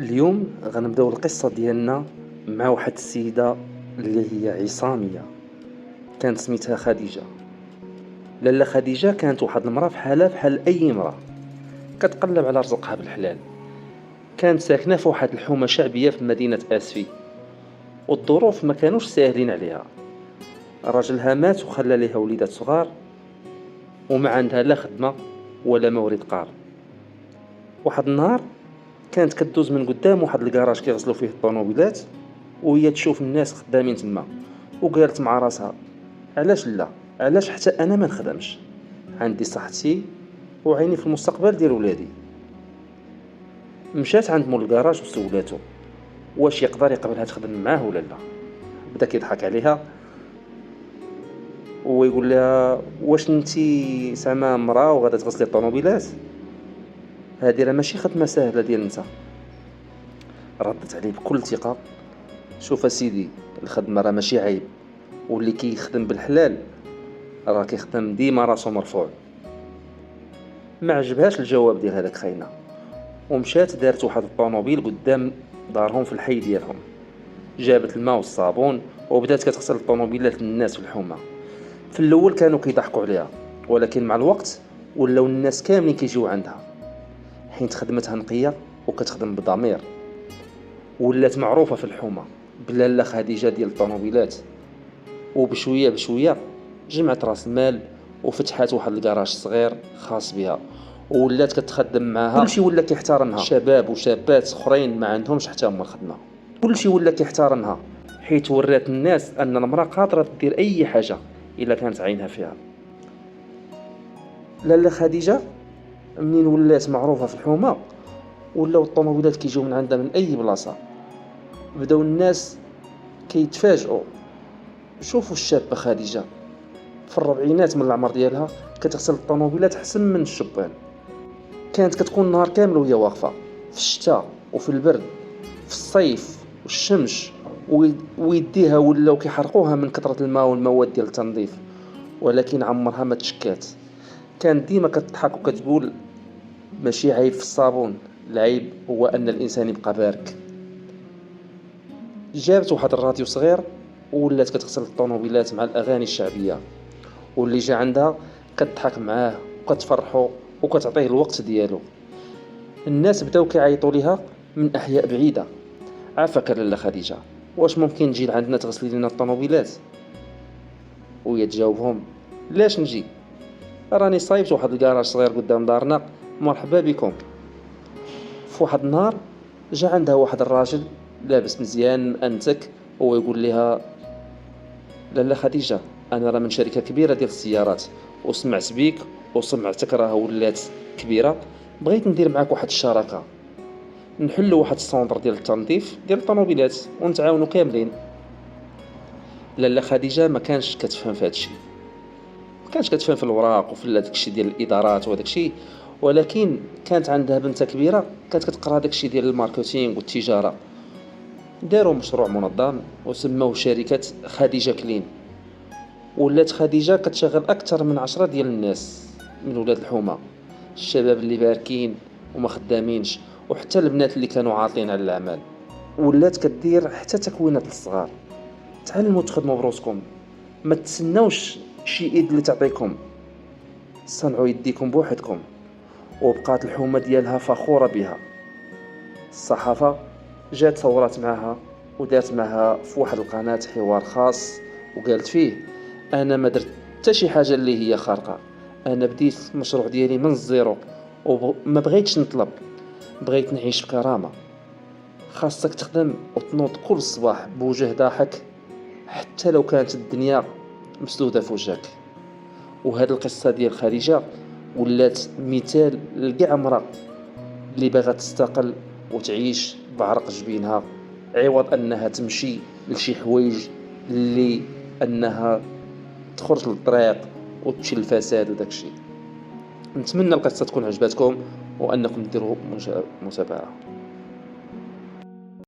اليوم غنبداو القصة ديالنا مع واحد السيدة اللي هي عصامية. كانت سميتها خديجة. لاله خديجة كانت واحد المرأة بحالها بحال أي مرأة، كتقلب على رزقها بالحلال. كانت ساكنة في واحد الحومة شعبية في مدينة آسفي، والظروف ما كانوش ساهلين عليها. راجلها مات وخلى ليها وليدات صغار، وما عندها لا خدمة ولا مورد قار. واحد النهار كانت كدوز من قدام واحد الكراج كيغسلوا فيه الطوموبيلات، وهي تشوف الناس خدامين تما، وقالت مع راسها: علاش لا؟ علاش حتى انا ما نخدمش؟ عندي صحتي وعيني في المستقبل ديال ولادي. مشات عند مول الكراج وسولاتو واش يقدر يقبلها تخدم معاه ولا لا. بدا كيضحك عليها ويقول لها: واش انتي زعما مراه وغادا تغسلي الطوموبيلات؟ هذه راه ماشي خدمه سهله ديال انت. ردت عليه بكل ثقه: شوف سيدي، الخدمه راه ماشي عيب، واللي كيخدم بالحلال راه كيخدم ديما راسو مرفوع. ما عجبهاش الجواب ديال هذاك خاينه، ومشات دارت واحد الطوموبيل قدام دارهم في الحي ديالهم. جابت الماء والصابون وبدات كتغسل الطوموبيلات للناس في الحومه. في الاول كانوا كيضحكوا عليها، ولكن مع الوقت ولاو الناس كاملين كيجيو عندها، حيت خدمتها نقيه وكتخدم بضمير. ولات معروفه في الحومه بلاله خديجه ديال الطوموبيلات. وبشويه بشويه جمعت راس المال وفتحات واحد الكراج صغير خاص بها، وولات كتخدم معاها. كلشي ولا كيحترمها، شباب وشابات اخرين ما عندهمش حتى هما الخدمه. كلشي ولا كيحترمها حيت ورات الناس ان المراه قادره دير اي حاجه الا كانت عينها فيها. لاله خديجه منين ولات معروفه في الحومه، ولاو الطوموبيلات كيجيو من عندها من اي بلاصه. بداو الناس كيتفاجئوا: شوفوا الشابه خديجه في الربعينات من العمر ديالها كتغسل الطوموبيلات حسن من الشبان. كانت كتكون النهار كامل وهي واقفه في الشتاء وفي البرد، في الصيف والشمس، ويديها ولاو كيحرقوها من كثره الماء والمواد ديال التنظيف، ولكن عمرها ما تشكات. كانت ديما كتضحك وكتقول: ماشي عيب في الصابون، العيب هو ان الانسان يبقى بارك. جابت واحد الراديو صغير ولات كتغسل الطوموبيلات مع الاغاني الشعبيه، واللي جا عندها كتضحك معاه وكتفرحو وكتعطيه الوقت ديالو. الناس بداو كيعيطوا ليها من احياء بعيده: عافاك لاله خديجه، واش ممكن تجي لعندنا تغسلي لنا الطوموبيلات؟ وهي تجاوبهم: لاش نجي، راني صايبت واحد الكراج صغير قدام دارنا، مرحبا بكم. في واحد النهار جا عندها واحد الراجل لابس مزيان مأنتك، وهو يقول لها: لاله خديجه، انا راه من شركه كبيره ديال السيارات، وسمعت بيك وسمعتك راه ولات كبيره، بغيت ندير معاك واحد الشراكه، نحلوا واحد السونتر ديال التنظيف ديال الطوموبيلات ونتعاونوا كاملين. لاله خديجه ما كانش كتفهم في هادشي، ما كانش كتفهم في الوراق وفي داكشي ديال الادارات وداكشي، ولكن كانت عندها بنت كبيره كانت كتقرا داكشي ديال الماركتينغ والتجاره. داروا مشروع منظم وسموه شركه خديجه كلين. ولات خديجه كتشغل اكثر من 10 ديال الناس من ولاد الحومه، الشباب اللي باركين وما خدامينش، وحتى البنات اللي كانوا عاطلين على الاعمال. ولات كدير حتى تكوينات للصغار: تعلموا تخدموا بروسكم، ما تسناوش شي ايد اللي تعطيكم، صنعوا يديكم بوحدكم. وبقات الحومه ديالها فخوره بها. الصحافه جات صورات معها ودارت معها في واحد القناه حوار خاص، وقالت فيه: انا ما درت حتى شي حاجه اللي هي خارقه، انا بديت المشروع ديالي من الزيرو، وما بغيتش نطلب، بغيت نعيش بكرامه. خاصك تخدم وتنوض كل صباح بوجه ضاحك حتى لو كانت الدنيا مسدوده في وجهك. وهاد القصه ديال خديجه ولات مثال لكاع امراه اللي باغا تستقل وتعيش بعرق جبينها، عوض انها تمشي لشي حوايج اللي انها تخرج للطريق وتمشي للفساد وداكشي. نتمنى القصه تكون عجبتكم وانكم ديروا متابعه.